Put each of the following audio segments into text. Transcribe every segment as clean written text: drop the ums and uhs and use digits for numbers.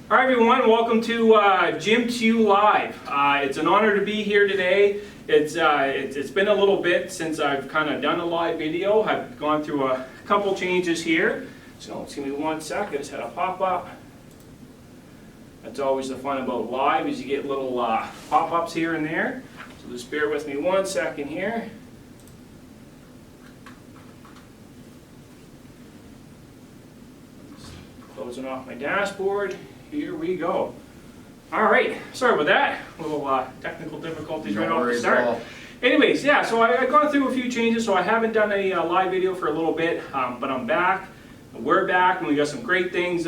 Hi everyone, welcome to Jim2U Live. It's an honor to be here today. It's been a little bit since I've kind of done a live video. I've gone through a couple changes here. So just give me 1 second, I just had a pop-up. That's always the fun about live, is you get little pop-ups here and there. So just bear with me 1 second here. Closing off my dashboard. Here we go. All right, sorry about that. A little technical difficulties right off the start. Anyways, yeah, so I've gone through a few changes, so I haven't done a live video for a little bit, but I'm back. We're back, and we got some great things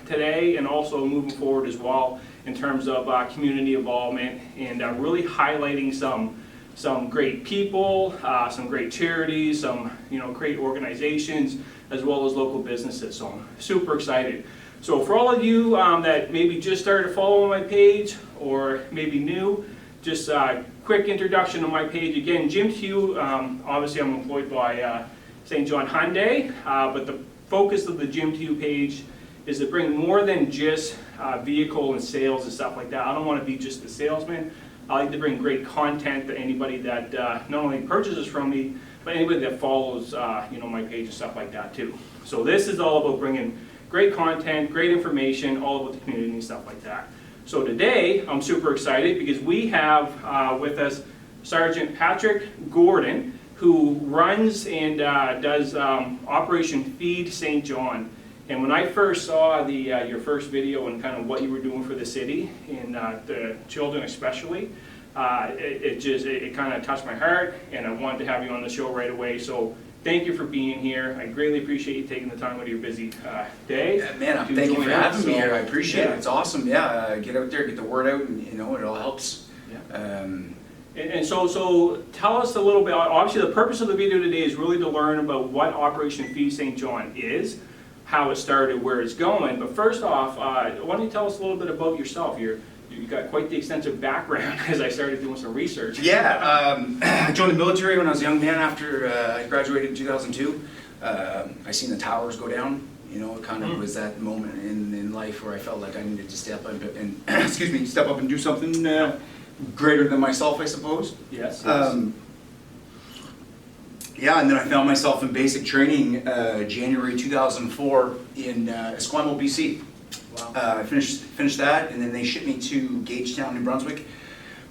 today, and also moving forward as well in terms of community involvement and really highlighting some great people, some great charities, some great organizations, as well as local businesses. So I'm super excited. So for all of you that maybe just started following my page or maybe new, just a quick introduction to my page. Again, Jim2U, obviously I'm employed by St. John Hyundai, but the focus of the Jim2U page is to bring more than just vehicle and sales and stuff like that. I don't want to be just a salesman. I like to bring great content to anybody that not only purchases from me, but anybody that follows my page and stuff like that too. So this is all about bringing great content, great information, all about the community and stuff like that. So today, I'm super excited because we have with us Sergeant Patrick Gordon, who runs and does Operation Feed St. John. And when I first saw your first video and kind of what you were doing for the city, and the children especially, it kind of touched my heart, and I wanted to have you on the show right away. So thank you for being here. I greatly appreciate you taking the time out of your busy day. Yeah, man, thank you for having me here. I appreciate it. It's awesome. Yeah, get out there, get the word out, and it all helps. Yeah. And so tell us a little bit. Obviously, the purpose of the video today is really to learn about what Operation Feed St. John is, how it started, where it's going. But first off, why don't you tell us a little bit about yourself? You've got quite the extensive background as I started doing some research. Yeah, I joined the military when I was a young man after I graduated in 2002. I seen the towers go down. It kind of was that moment in life where I felt like I needed to step up and step up and do something greater than myself, I suppose. Yes. Yeah, and then I found myself in basic training January 2004 in Esquimalt, BC. Wow. I finished that, and then they shipped me to Gagetown, New Brunswick,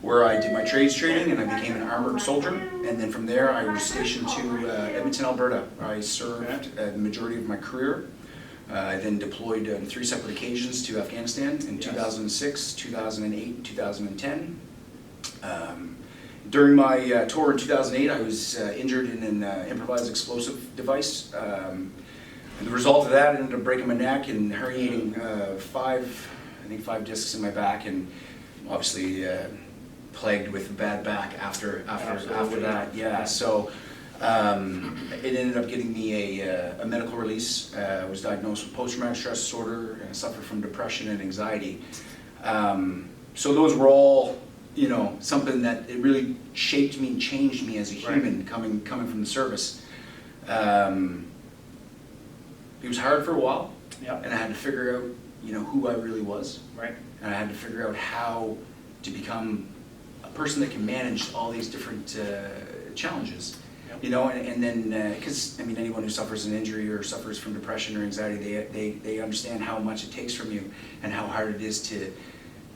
where I did my trades training, and I became an armored soldier. And then from there, I was stationed to Edmonton, Alberta. I served the majority of my career. I then deployed on 3 separate occasions to Afghanistan in 2006, 2008, 2010. During my tour in 2008, I was injured in an improvised explosive device. And the result of that, I ended up breaking my neck and herniating 5 discs in my back, and obviously plagued with a bad back after that. Yeah, so it ended up getting me a medical release. I was diagnosed with post-traumatic stress disorder, and I suffered from depression and anxiety. So those were all, something that it really shaped me and changed me as a human, coming from the service. It was hard for a while, and I had to figure out, who I really was, and I had to figure out how to become a person that can manage all these different challenges, and then because anyone who suffers an injury or suffers from depression or anxiety, they understand how much it takes from you and how hard it is to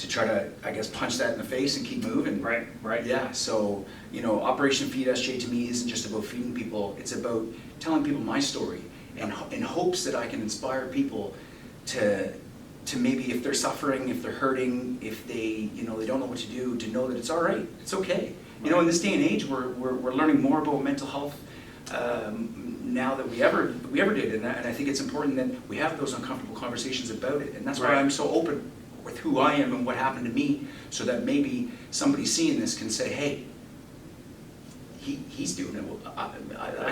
try to, I guess, punch that in the face and keep moving. Right. Yeah, so, Operation Feed SJ to me isn't just about feeding people, it's about telling people my story, and in hopes that I can inspire people to maybe, if they're suffering, if they're hurting, if they, they don't know what to do, to know that it's all right, it's okay. In this day and age, we're learning more about mental health now than we ever did, and I think it's important that we have those uncomfortable conversations about it, and that's why I'm so open with who I am and what happened to me, so that maybe somebody seeing this can say, hey, he's doing it. Well, I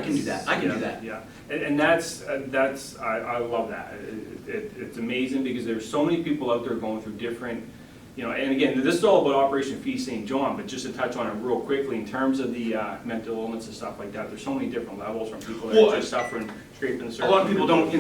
can do that. I can do that. Yeah, and that's I love that. It's amazing because there's so many people out there going through different, and again, this is all about Operation Feed St. John, but just to touch on it real quickly, in terms of the mental illness and stuff like that, there's so many different levels, from people that are just suffering straight from the surface. A lot of people don't,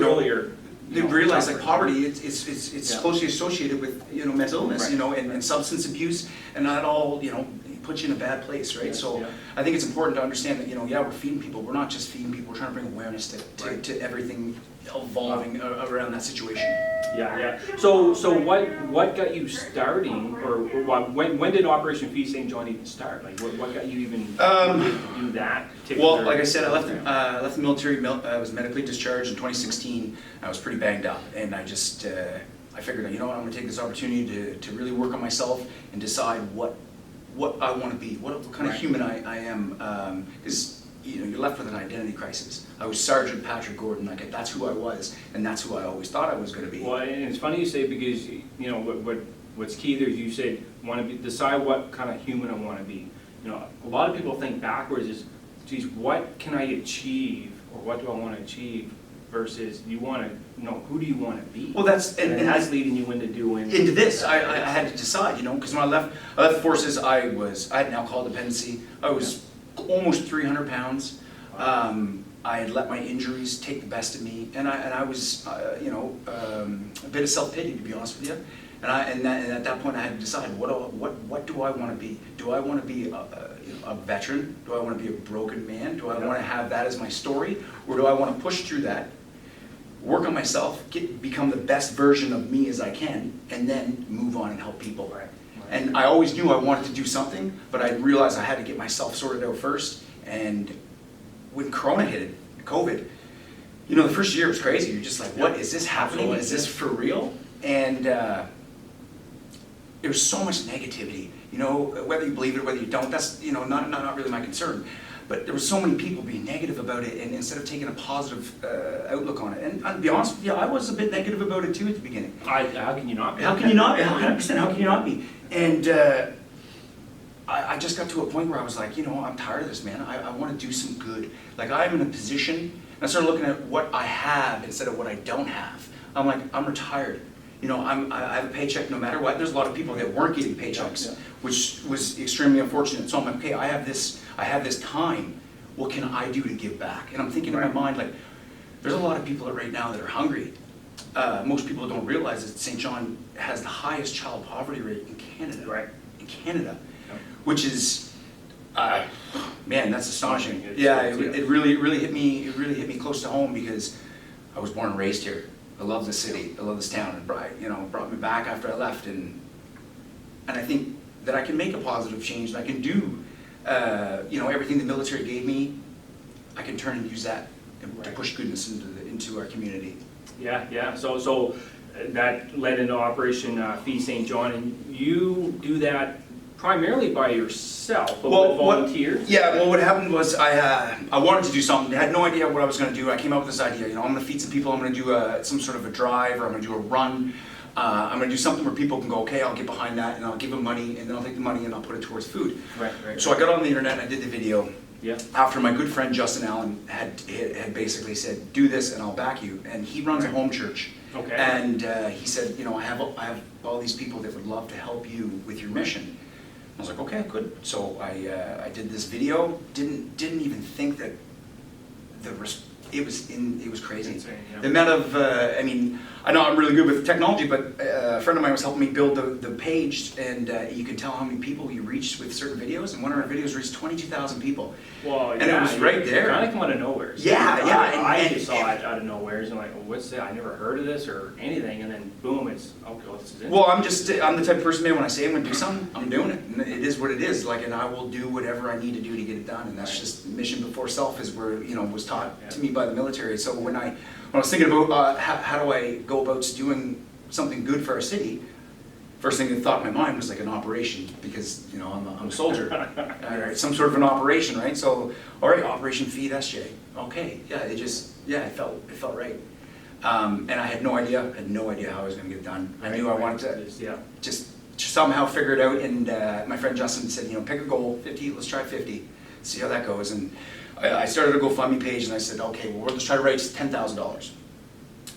They realize like poverty, it's closely associated with, you know, mental illness, Right. you know, and substance abuse, and that all, you know, puts you in a bad place, right? So I think it's important to understand that, you know, yeah, we're feeding people. We're not just feeding people. We're trying to bring awareness to everything evolving around that situation. Yeah. So what got you starting, or when did Operation Feed St. John even start? Like what got you even to do that particular? Well, like I said, I left the military. I was medically discharged in 2016. I was pretty banged up, and I just I figured, you know what, I'm going to take this opportunity to really work on myself and decide what I want to be, what kind of human I am, because you know, you're left with an identity crisis. I was Sergeant Patrick Gordon, like that's who I was, and that's who I always thought I was going to be. Well, and it's funny you say, because you know what's key there is you said decide what kind of human I want to be. You know, a lot of people think backwards is, geez, what can I achieve, or what do I want to achieve, versus you want to, you know, who do you want to be? Well, that's that's leading you into doing into this. I had to decide, you know, because when I left the forces, I had an alcohol dependency. I was almost 300 pounds. I had let my injuries take the best of me, and I was, you know, a bit of self-pity, to be honest with you. And at that point, I had to decide what do I want to be? Do I want to be a veteran? Do I want to be a broken man? Do I want to have that as my story, or do I want to push through that, work on myself, become the best version of me as I can, and then move on and help people? Right. And I always knew I wanted to do something, but I realized I had to get myself sorted out first. And when Corona hit, COVID, you know, the first year was crazy. You're just like, what is this happening? Is this for real? And there was so much negativity. You know, whether you believe it or whether you don't, that's, you know, not really my concern. But there were so many people being negative about it, and instead of taking a positive outlook on it. And I'll be honest with you, I was a bit negative about it too at the beginning. How can you not be? How can you not be? 100%, how can you not be? And I just got to a point where I was like, you know, I'm tired of this, man. I want to do some good. Like, I'm in a position, and I started looking at what I have instead of what I don't have. I'm like, I'm retired. You know, I have a paycheck no matter what. There's a lot of people that weren't getting paychecks, which was extremely unfortunate. So I'm like, okay, I have this time. What can I do to give back? And I'm thinking in my mind, like, there's a lot of people right now that are hungry. Most people don't realize that St. John has the highest child poverty rate in Canada. Right. In Canada, which is, man, that's astonishing. It really hit me. It really hit me close to home, because I was born and raised here. I love this city. I love this town. And brought me back after I left, and I think that I can make a positive change. And I can do, you know, everything the military gave me. I can turn and use that to push goodness into our community. Yeah. So that led into Operation Feed St. John, and you do that primarily by yourself, but with volunteers? What happened was I wanted to do something. I had no idea what I was going to do. I came up with this idea, you know, I'm going to feed some people. I'm going to do some sort of a drive, or I'm going to do a run. I'm going to do something where people can go, okay, I'll get behind that, and I'll give them money, and then I'll take the money and I'll put it towards food. Right. So I got on the internet and I did the video. Yeah. After my good friend Justin Allen had basically said, do this and I'll back you. And he runs a home church. Okay. And he said, you know, I have all these people that would love to help you with your mission. I was like, okay, good. So I did this video. Didn't even think that it was crazy. Insane, yeah. The amount of I mean, I know I'm really good with technology, but a friend of mine was helping me build the page, and you can tell how many people you reached with certain videos. And one of our videos reached 22,000 people. Well, and it was right there. Kind of come out of nowhere. So I just saw it out of nowhere, and like, well, what's that? I never heard of this or anything, and then boom, it's okay. Well, this is it. Well, I'm the type of person, man. When I say I'm going to do something, I'm doing it. And it is what it is. Like, and I will do whatever I need to do to get it done. And that's just mission before self, is where, you know, was taught to me by the military. So when I was thinking about how do I go about doing something good for our city, first thing that thought in my mind was like an operation, because, you know, I'm a soldier. All right, some sort of an operation, right? So, all right, Operation Feed SJ. Okay, it felt right. And I had no idea how I was going to get it done. I knew I wanted to just somehow figure it out. And my friend Justin said, you know, pick a goal, 50. Let's try 50. See how that goes. And I started a GoFundMe page, and I said, okay, well, let's try to raise $10,000.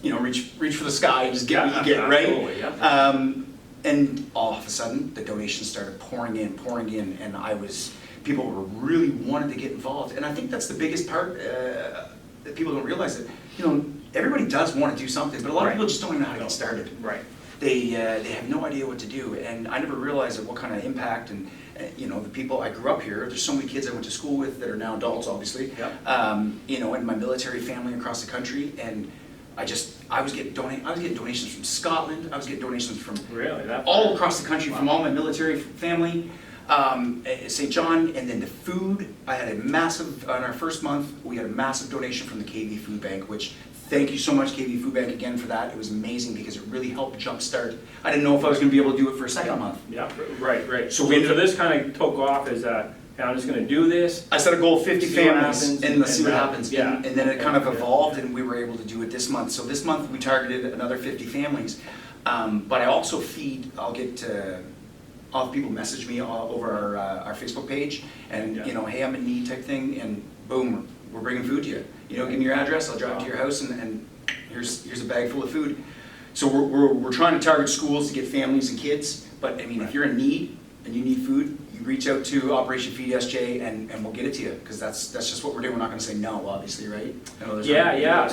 You know, reach for the sky, just get what you get, right? Yeah. And all of a sudden, the donations started pouring in, and people were really wanting to get involved. And I think that's the biggest part that people don't realize, that, you know, everybody does want to do something, but a lot of people just don't even know how to get started. Right. They have no idea what to do, and I never realized what kind of impact and you know, the people I grew up here. There's so many kids I went to school with that are now adults, obviously. Yep. You know, and my military family across the country, and I was getting donations from Scotland. I was getting donations from all across the country from all my military family. St. John, and then the food. I had a massive, on our first month, we had a massive donation from the KV Food Bank, which, thank you so much KV Food Bank again for that. It was amazing because it really helped jumpstart. I didn't know if I was going to be able to do it for a second month. Yeah, right. So this kind of took off as I'm just going to do this. I set a goal of 50 families, and let's see what happens. Yeah. And then it kind of evolved, and we were able to do it this month. So this month we targeted another 50 families. But I also feed, I'll have people message me over our Facebook page, and you know, hey, I'm in need type thing, and boom, we're bringing food to you. You know, give me your address, I'll drive to your house, and here's a bag full of food. So we're trying to target schools to get families and kids, but I mean, if you're in need and you need food, you reach out to Operation Feed SJ, and we'll get it to you, because that's just what we're doing. We're not going to say no, obviously, right? Yeah.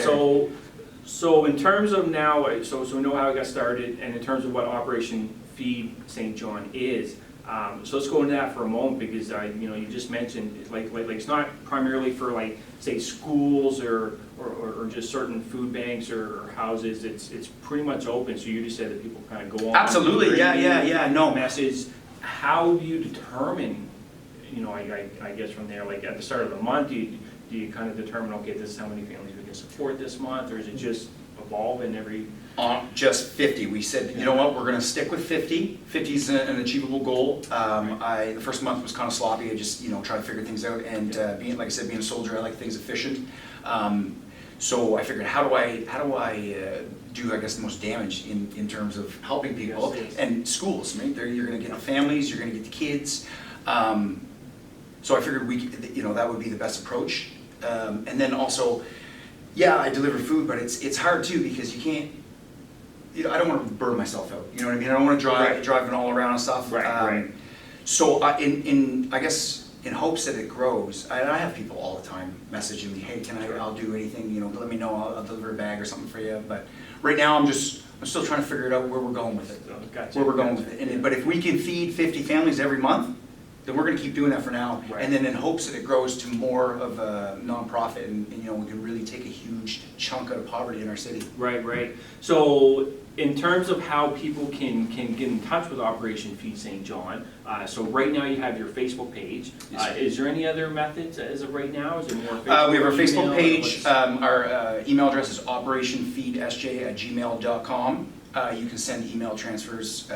So in terms of now, so we know how it got started, and in terms of what Operation Feed St. John is. So let's go into that for a moment, because you just mentioned like it's not primarily for, like, say, schools or just certain food banks or houses. It's pretty much open. So you just said that people kind of go on. Absolutely, yeah. No message. How do you determine? I guess from there, like at the start of the month, do you kind of determine, okay, this is how many families we can support this month, or is it just evolving every? Just 50. We said, you know what, we're going to stick with 50. 50 is an achievable goal. The first month was kind of sloppy. I just, trying to figure things out, and being, like I said, being a soldier, I like things efficient. So I figured, how do I do, I guess, the most damage in terms of helping people? Yes. And schools, right? There you're going to get the families, you're going to get the kids. So I figured that would be the best approach. And then also, I deliver food, but it's hard too, because you can't. I don't want to burn myself out. You know what I mean? I don't want to driving all around and stuff. Right. So I guess in hopes that it grows, I have people all the time messaging me, hey, I'll do anything, let me know, I'll deliver a bag or something for you. But right now I'm still trying to figure it out where we're going with it. Gotcha. Where we're going with it. But if we can feed 50 families every month, then we're going to keep doing that for now. Right. And then in hopes that it grows to more of a nonprofit, and we can really take a huge chunk out of poverty in our city. Right. So in terms of how people can get in touch with Operation Feed St. John, so right now you have your Facebook page. Yes. Is there any other methods as of right now? Is there more Facebook? We have our Facebook email, page. Our email address is operationfeedsj@gmail.com. You can send email transfers,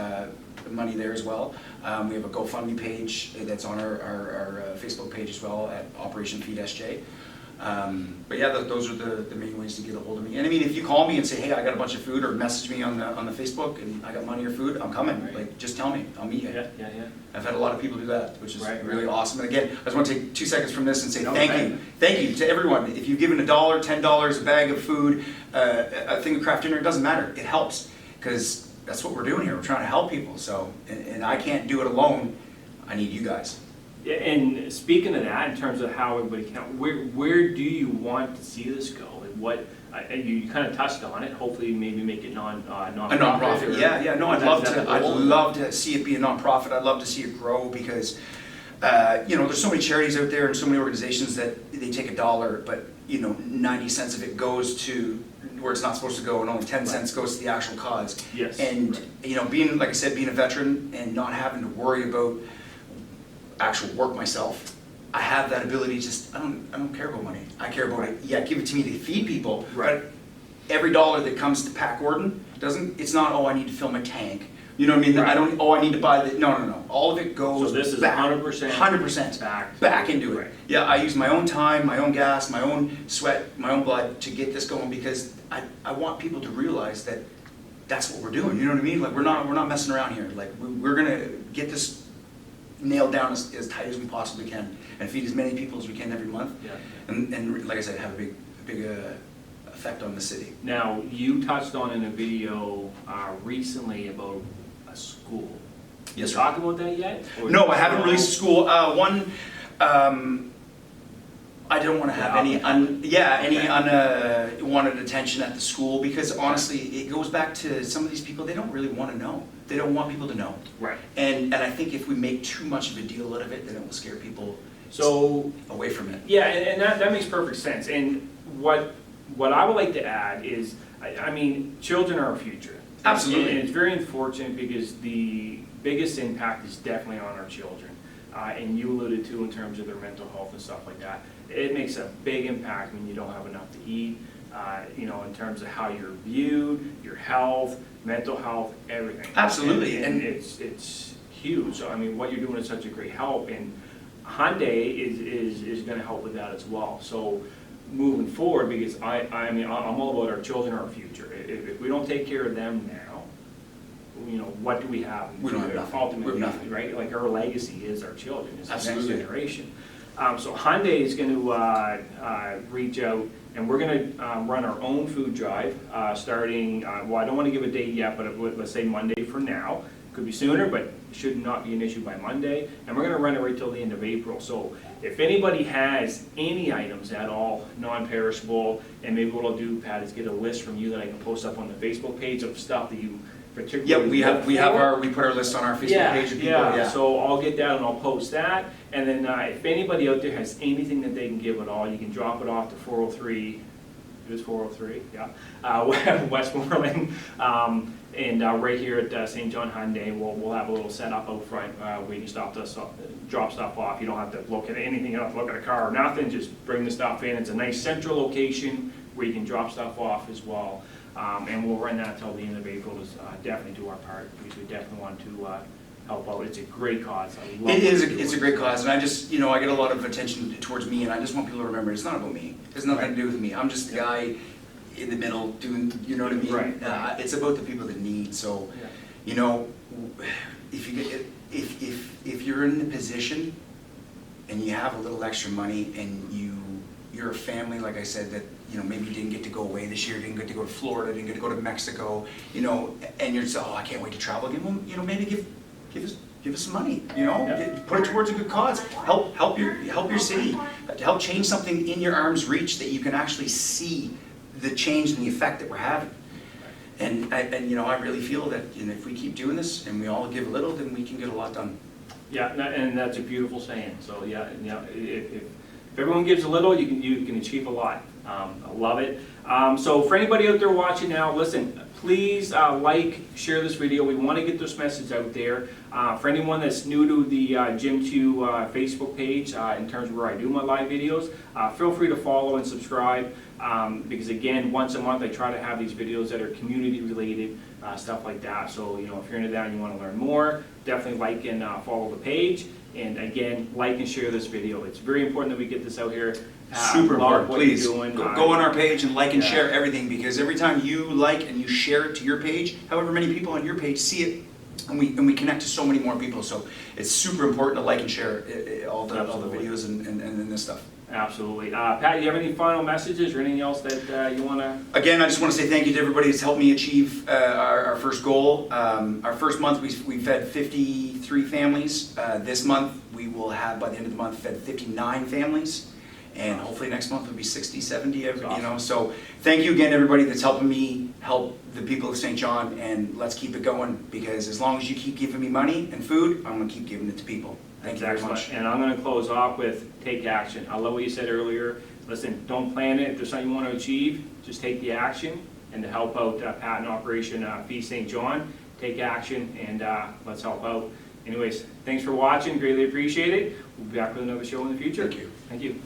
money there as well. We have a GoFundMe page that's on our Facebook page as well at Operation Feed SJ. But yeah, those are the main ways to get a hold of me. And I mean, if you call me and say, hey, I got a bunch of food, or message me on the Facebook and I got money or food, I'm coming. Right. Like, just tell me, I'll meet you. Yeah. I've had a lot of people do that, which is really Right. awesome. And again, I just want to take 2 seconds from this and say thank right. you. Thank you to everyone. If you've given $1, $10, a bag of food, a thing of craft dinner, it doesn't matter. It helps, because that's what we're doing here. We're trying to help people. So, and I can't do it alone. I need you guys. Yeah, and speaking of that, in terms of how everybody can, where do you want to see this go? Like what you kind of touched on it. Hopefully, maybe make it non-profit. A nonprofit. Yeah. No, I'd love to see it be a nonprofit. I'd love to see it grow, because there's so many charities out there and so many organizations that they take $1, but 90 cents of it goes to where it's not supposed to go, and only 10 cents goes to the actual cause. Yes. And being, like I said, being a veteran and not having to worry about actual work myself, I have that ability. I don't care about money. I care about it. Yeah, give it to me to feed people. Right. But every dollar that comes to Pack Gordon it's not, I need to fill my tank. You know what I mean? Right. I need to buy the, no. All of it goes So this is back, 100% back into it. Right. Yeah, I use my own time, my own gas, my own sweat, my own blood to get this going, because I want people to realize that that's what we're doing. You know what I mean? Like, we're not messing around here. Like, we're gonna get this nailed down as tight as we possibly can, and feed as many people as we can every month. Yeah. And like I said, have a big effect on the city. Now, you touched on in a video recently about a school. Yes, you sir. talk about that yet? Or No, I haven't released a school. I I don't want to have any unwanted attention at the school, because honestly, it goes back to some of these people, they don't really want to know. They don't want people to know. Right. And I think if we make too much of a deal out of it, then it will scare people away from it. Yeah, and that makes perfect sense. And what I would like to add is, I mean, children are our future. Absolutely. And it's very unfortunate because the biggest impact is definitely on our children. And you alluded to in terms of their mental health and stuff like that. It makes a big impact when you don't have enough to eat, you know, in terms of how you're viewed, your health, mental health, everything. Absolutely. And it's huge. So, I mean, what you're doing is such a great help. And Hyundai is going to help with that as well. So moving forward, because I mean, I'm all about our children, our future. If we don't take care of them now, you know, what do we have? We don't have nothing. Ultimately, we have nothing. Right? Like our legacy is our children, is the next Absolutely. generation. So Hyundai is going to reach out, and we're going to run our own food drive starting, well, I don't want to give a date yet, but let's say Monday for now. Could be sooner, but it should not be an issue by Monday. And we're going to run it right till the end of April. So if anybody has any items at all, non-perishable, and maybe what I'll do, Pat, is get a list from you that I can post up on the Facebook page of stuff that you particularly Yeah, we put our list on our Facebook page of people. Yeah, so I'll get that and I'll post that. And then if anybody out there has anything that they can give at all, you can drop it off to 403, it was 403, yeah, Westmoreland. And right here at St. John Hyundai, we'll have a little setup out front where you can drop stuff off. You don't have to look at anything, you don't have to look at a car or nothing, just bring the stuff in. It's a nice central location where you can drop stuff off as well. And we'll run that until the end of April to definitely do our part, because we definitely want to help out. It's a great cause. It's a great cause, and I just, you know, I get a lot of attention towards me, and I just want people to remember it's not about me. It's nothing to do with me. I'm just the guy in the middle doing, you know what I mean? Right. It's about the people that need. So, you know, if you're in the position and you have a little extra money and you're a family, like I said, that, you know, maybe you didn't get to go away this year, didn't get to go to Florida, didn't get to go to Mexico, you know, and you're just, oh, I can't wait to travel again. Well, you know, maybe give us some money, you know, put it towards a good cause. Help your city. Help change something in your arm's reach that you can actually see the change and the effect that we're having. And you know, I really feel that, you know, if we keep doing this and we all give a little, then we can get a lot done. Yeah, and that's a beautiful saying. So yeah, if everyone gives a little, you can achieve a lot. I love it. So for anybody out there watching now, listen, please like, share this video. We want to get this message out there. For anyone that's new to the Jim2U Facebook page, in terms of where I do my live videos, feel free to follow and subscribe. Because again, once a month I try to have these videos that are community related, stuff like that. So, you know, if you're into that and you want to learn more, definitely like and follow the page. And again, like and share this video. It's very important that we get this out here. Super important. Please go on our page and like and Yeah. share everything, because every time you like and you share it to your page, however many people on your page see it, and we connect to so many more people. So it's super important to like and share all the videos and this stuff. Absolutely. Pat, do you have any final messages or anything else that you want to? Again, I just want to say thank you to everybody that's helped me achieve our first goal. Our first month, we fed 53 families. This month, we will have, by the end of the month, fed 59 families. And hopefully next month will be 60, 70, you know. So thank you again, everybody that's helping me help the people of St. John, and let's keep it going, because as long as you keep giving me money and food, I'm going to keep giving it to people. Thank you very much. And I'm going to close off with take action. I love what you said earlier. Listen, don't plan it. If there's something you want to achieve, just take the action. And to help out Pat and Operation Feast St. John, take action and let's help out. Anyways, thanks for watching. Greatly appreciate it. We'll be back with another show in the future. Thank you. Thank you.